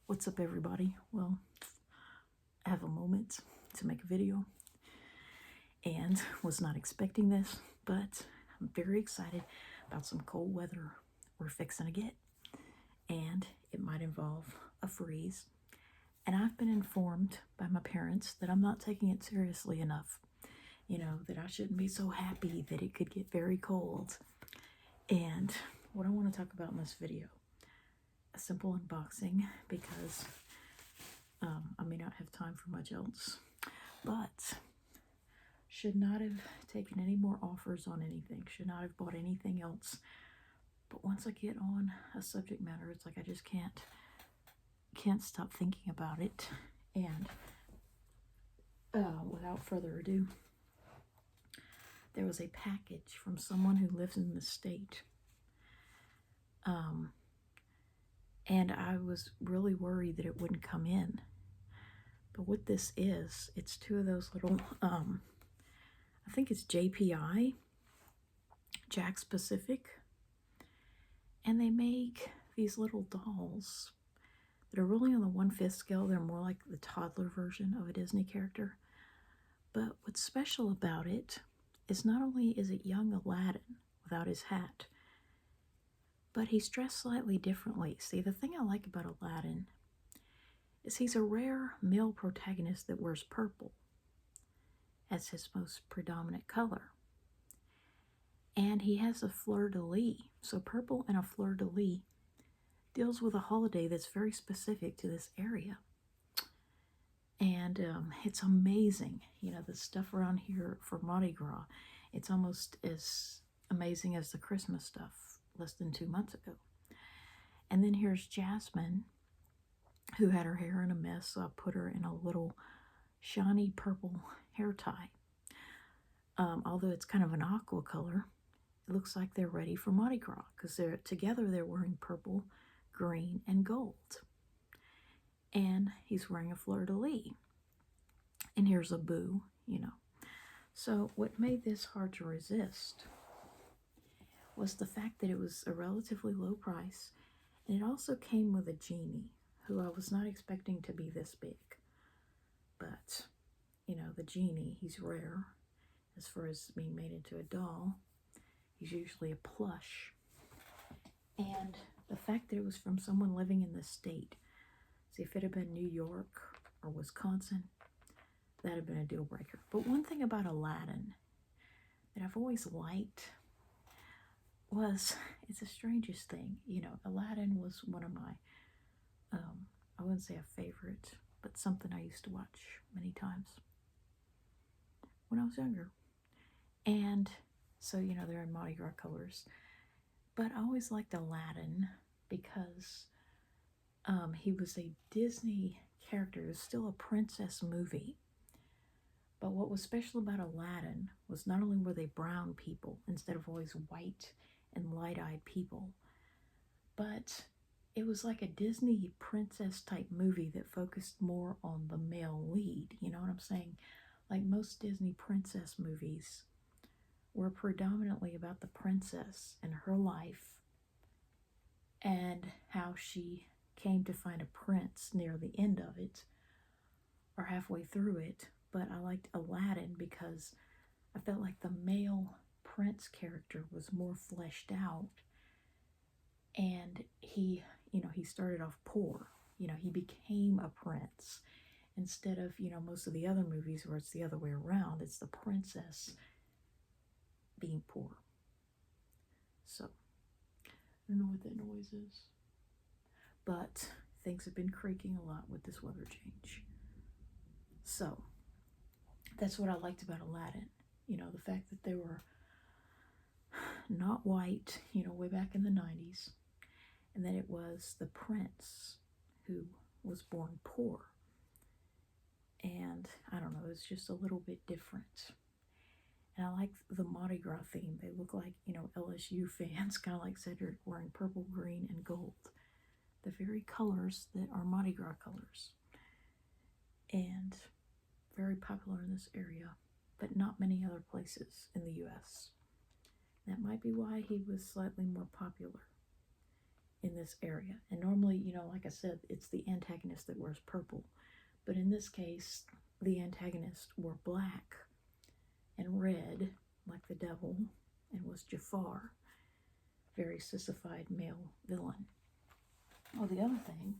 What's up, everybody? Well, I have a moment to make a video and was not expecting this, but I'm very excited about some cold weather we're fixing to get, and it might involve a freeze. And I've been informed by my parents that I'm not taking it seriously enough, that I shouldn't be so happy that it could get very cold. And what I want to talk about in this video, a simple unboxing, because I may not have time for much else, but should not have taken any more offers on anything, should not have bought anything else. But once I get on a subject matter, it's like I just can't stop thinking about it. And without further ado, there was a package from someone who lives in the state. And I was really worried that it wouldn't come in. But what this is, it's two of those little, I think it's JPI, Jack's Pacific. And they make these little dolls that are really on the 1/5 scale. They're more like the toddler version of a Disney character. But what's special about it is not only is it young Aladdin without his hat, but he's dressed slightly differently. See, the thing I like about Aladdin is he's a rare male protagonist that wears purple as his most predominant color. And he has a fleur-de-lis. So purple and a fleur-de-lis deals with a holiday that's very specific to this area. And it's amazing. The stuff around here for Mardi Gras, it's almost as amazing as the Christmas stuff less than 2 months ago. And then here's Jasmine, who had her hair in a mess, so I put her in a little shiny purple hair tie. Although it's kind of an aqua color, it looks like they're ready for Mardi Gras because they're wearing purple, green, and gold. And he's wearing a fleur-de-lis. And here's a boo, So what made this hard to resist was the fact that it was a relatively low price, and it also came with a genie, who I was not expecting to be this big. But, the genie, he's rare. As far as being made into a doll, he's usually a plush. And the fact that it was from someone living in the state, see, if it had been New York or Wisconsin, that'd have been a deal breaker. But one thing about Aladdin that I've always liked was, it's the strangest thing. Aladdin was one of my, I wouldn't say a favorite, but something I used to watch many times when I was younger. And so, they're in Mardi Gras colors. But I always liked Aladdin because he was a Disney character. It was still a princess movie. But what was special about Aladdin was not only were they brown people instead of always white and light-eyed people, but it was like a Disney princess type movie that focused more on the male lead. You know what I'm saying? Like most Disney princess movies were predominantly about the princess and her life and how she came to find a prince near the end of it or halfway through it. But I liked Aladdin because I felt like the male prince character was more fleshed out, and he started off poor. He became a prince instead of, most of the other movies where it's the other way around. It's the princess being poor. So, I don't know what that noise is, but things have been creaking a lot with this weather change. So, that's what I liked about Aladdin. The fact that they were not white, way back in the 90s, and that it was the prince who was born poor. And I don't know, it's just a little bit different. And I like the Mardi Gras theme. They look like, LSU fans, kind of like Cedric, wearing purple, green, and gold. The very colors that are Mardi Gras colors. And very popular in this area, but not many other places in the U.S. That might be why he was slightly more popular in this area. And normally, like I said, it's the antagonist that wears purple. But in this case, the antagonist wore black and red, like the devil, and was Jafar, very sissified male villain. Oh, the other thing,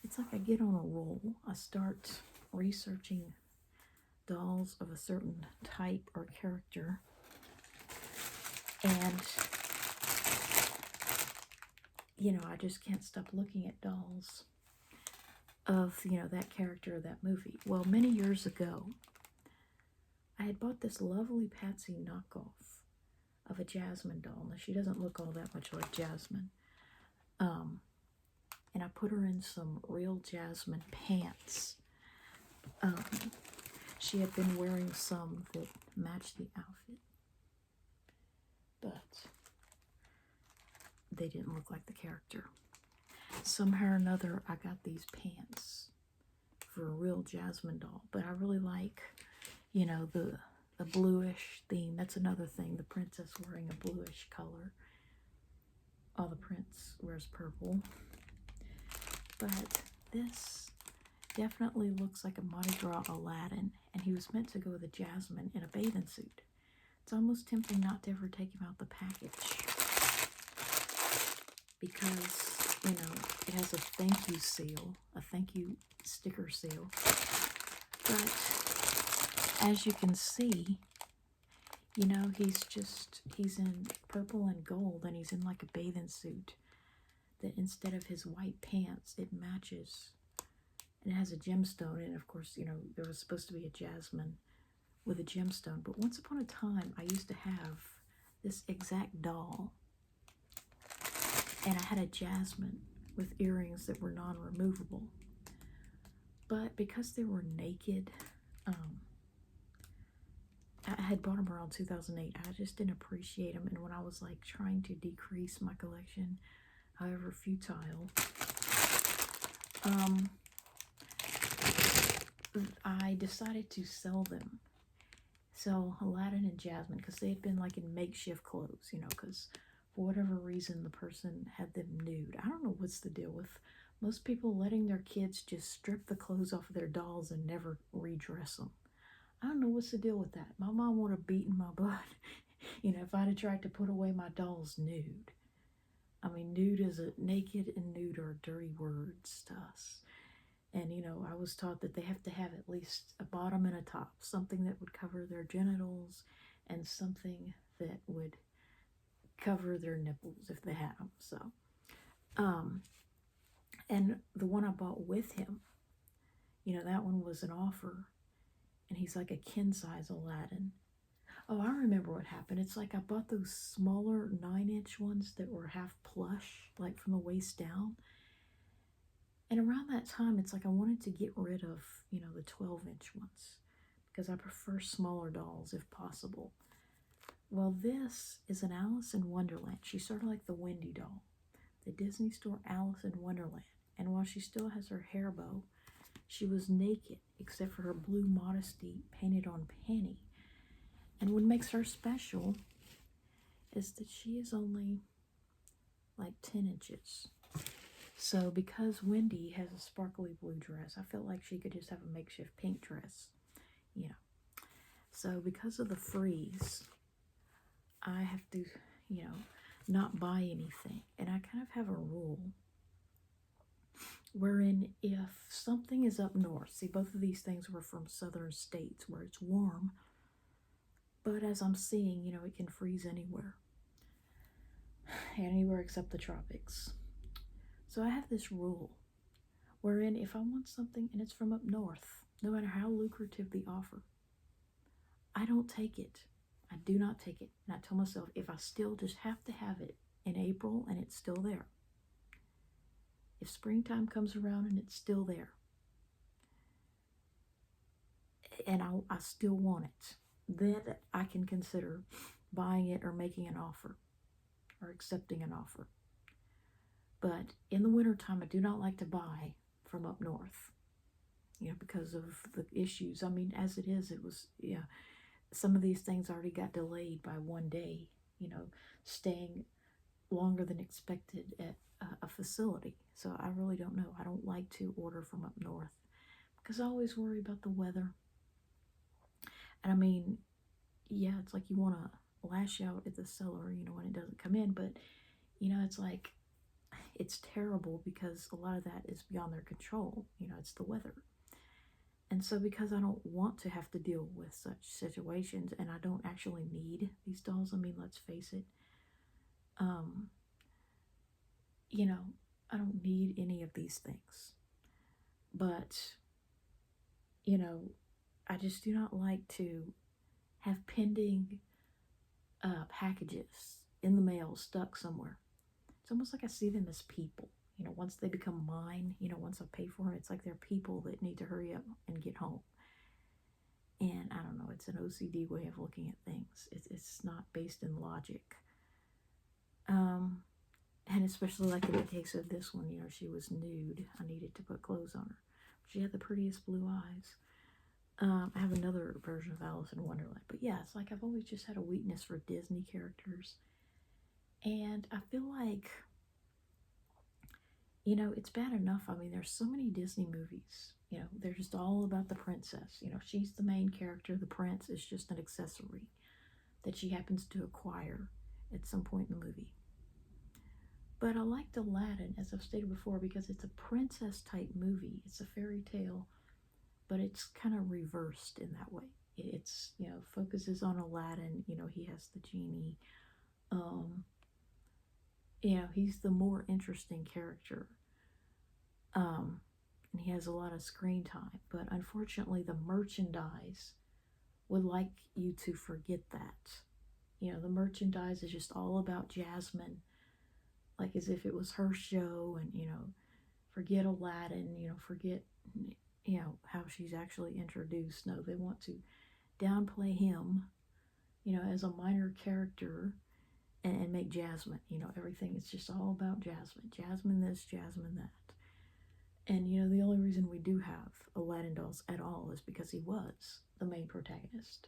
it's like I get on a roll. I start researching dolls of a certain type or character, and I just can't stop looking at dolls of that character or that movie. Well, many years ago, I had bought this lovely Patsy knockoff of a Jasmine doll. Now, she doesn't look all that much like Jasmine. And I put her in some real Jasmine pants. She had been wearing some that matched the outfit, but they didn't look like the character. Somehow or another, I got these pants for a real Jasmine doll, but I really like, the bluish theme. That's another thing, the princess wearing a bluish color. Oh, the prince wears purple. But this definitely looks like a Mardi Gras Aladdin, and he was meant to go with a Jasmine in a bathing suit. It's almost tempting not to ever take him out the package, because, it has a thank you seal, a thank you sticker seal. But as you can see, he's in purple and gold, and he's in like a bathing suit that instead of his white pants, it matches. And it has a gemstone, and of course, there was supposed to be a Jasmine with a gemstone. But once upon a time, I used to have this exact doll, and I had a Jasmine with earrings that were non-removable. But because they were naked, I had bought them around 2008. I just didn't appreciate them, and when I was like trying to decrease my collection, however futile, I decided to sell them. Sell Aladdin and Jasmine, because they had been like in makeshift clothes, because for whatever reason the person had them nude. I don't know what's the deal with most people letting their kids just strip the clothes off of their dolls and never redress them. I don't know what's the deal with that. My mom would have beaten my butt, if I'd have tried to put away my dolls nude. I mean, naked and nude are dirty words to us. And, I was taught that they have to have at least a bottom and a top, something that would cover their genitals and something that would cover their nipples if they had them. So, and the one I bought with him, that one was an offer, and he's like a kin size Aladdin. Oh, I remember what happened. It's like I bought those smaller 9-inch ones that were half plush, like from the waist down. And around that time, it's like I wanted to get rid of, the 12-inch ones, because I prefer smaller dolls if possible. Well, this is an Alice in Wonderland. She's sort of like the Wendy doll, the Disney store Alice in Wonderland. And while she still has her hair bow, she was naked except for her blue modesty painted on panty. And what makes her special is that she is only like 10 inches. So because Wendy has a sparkly blue dress, I felt like she could just have a makeshift pink dress. So because of the freeze, I have to, not buy anything. And I kind of have a rule wherein if something is up north, see, both of these things were from southern states where it's warm, but as I'm seeing, it can freeze anywhere except the tropics. So I have this rule wherein if I want something and it's from up north, no matter how lucrative the offer, I don't take it. I do not take it. And I tell myself, if I still just have to have it in April and it's still there, if springtime comes around and it's still there, and I still want it, then I can consider buying it or making an offer or accepting an offer. But in the wintertime, I do not like to buy from up north, because of the issues. I mean, as it is, it was, some of these things already got delayed by one day, staying longer than expected at a facility. So I really don't know. I don't like to order from up north because I always worry about the weather. And I mean, yeah, it's like you want to lash out at the seller, when it doesn't come in, but it's like it's terrible because a lot of that is beyond their control. It's the weather. And so because I don't want to have to deal with such situations and I don't actually need these dolls, I mean, let's face it, um, I don't need any of these things. But, I just do not like to have pending packages in the mail stuck somewhere. It's almost like I see them as people. Once they become mine, once I pay for it, it's like they're people that need to hurry up and get home. And I don't know, it's an OCD way of looking at things. It's not based in logic. And especially like in the case of this one, she was nude. I needed to put clothes on her. She had the prettiest blue eyes. I have another version of Alice in Wonderland. But yeah, it's like I've always just had a weakness for Disney characters. And I feel like, it's bad enough. I mean, there's so many Disney movies. They're just all about the princess. She's the main character. The prince is just an accessory that she happens to acquire at some point in the movie. But I liked Aladdin, as I've stated before, because it's a princess type movie. It's a fairy tale, but it's kind of reversed in that way. It's, focuses on Aladdin. He has the genie. He's the more interesting character. And he has a lot of screen time. But unfortunately, the merchandise would like you to forget that. The merchandise is just all about Jasmine, like as if it was her show, and forget Aladdin, forget how she's actually introduced. No, they want to downplay him, as a minor character, and make Jasmine, everything. It's just all about Jasmine this, Jasmine that. And the only reason we do have Aladdin dolls at all is because he was the main protagonist.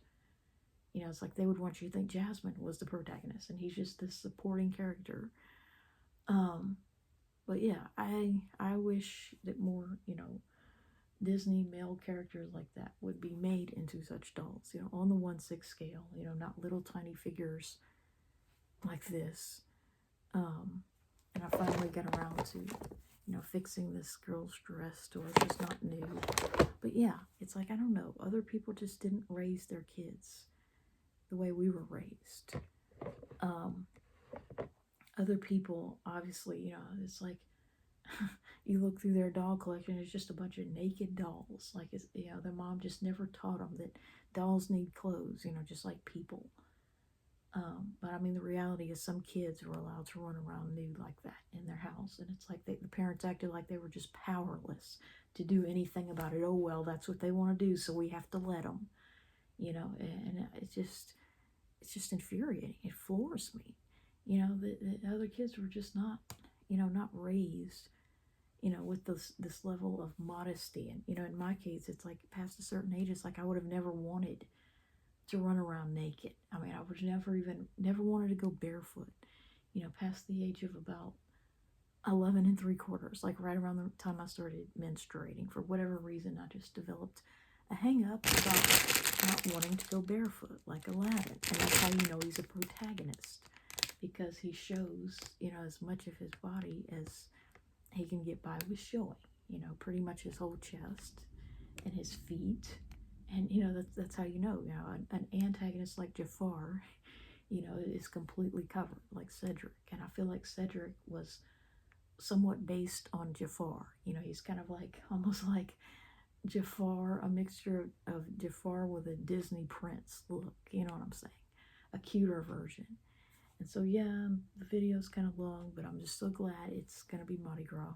It's like they would want you to think Jasmine was the protagonist and he's just this supporting character. But yeah, I wish that more, Disney male characters like that would be made into such dolls, on the 1/6 scale, not little tiny figures like this. And I finally got around to, fixing this girl's dress to where it's just not new. But yeah, it's like, I don't know, other people just didn't raise their kids the way we were raised. Other people, obviously, it's like, you look through their doll collection, it's just a bunch of naked dolls. Like, it's, their mom just never taught them that dolls need clothes, just like people. But I mean, the reality is some kids were allowed to run around nude like that in their house. And it's like the parents acted like they were just powerless to do anything about it. Oh, well, that's what they want to do, so we have to let them, and it's just infuriating. It floors me. The other kids were just not, not raised, with this level of modesty. And, in my case, it's like past a certain age, it's like I would have never wanted to run around naked. I mean, I would never wanted to go barefoot, past the age of about 11 3/4, like right around the time I started menstruating. For whatever reason, I just developed a hang up about not wanting to go barefoot like Aladdin. And that's how you know he's a protagonist, because he shows, as much of his body as he can get by with showing, pretty much his whole chest and his feet. And, that's how an antagonist like Jafar, is completely covered, like Cedric. And I feel like Cedric was somewhat based on Jafar. He's kind of like, almost like Jafar, a mixture of Jafar with a Disney prince look, you know what I'm saying? A cuter version. And so, yeah, the video's kind of long, but I'm just so glad it's going to be Mardi Gras.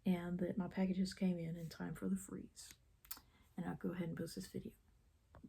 And that my packages came in time for the freeze. And I'll go ahead and post this video.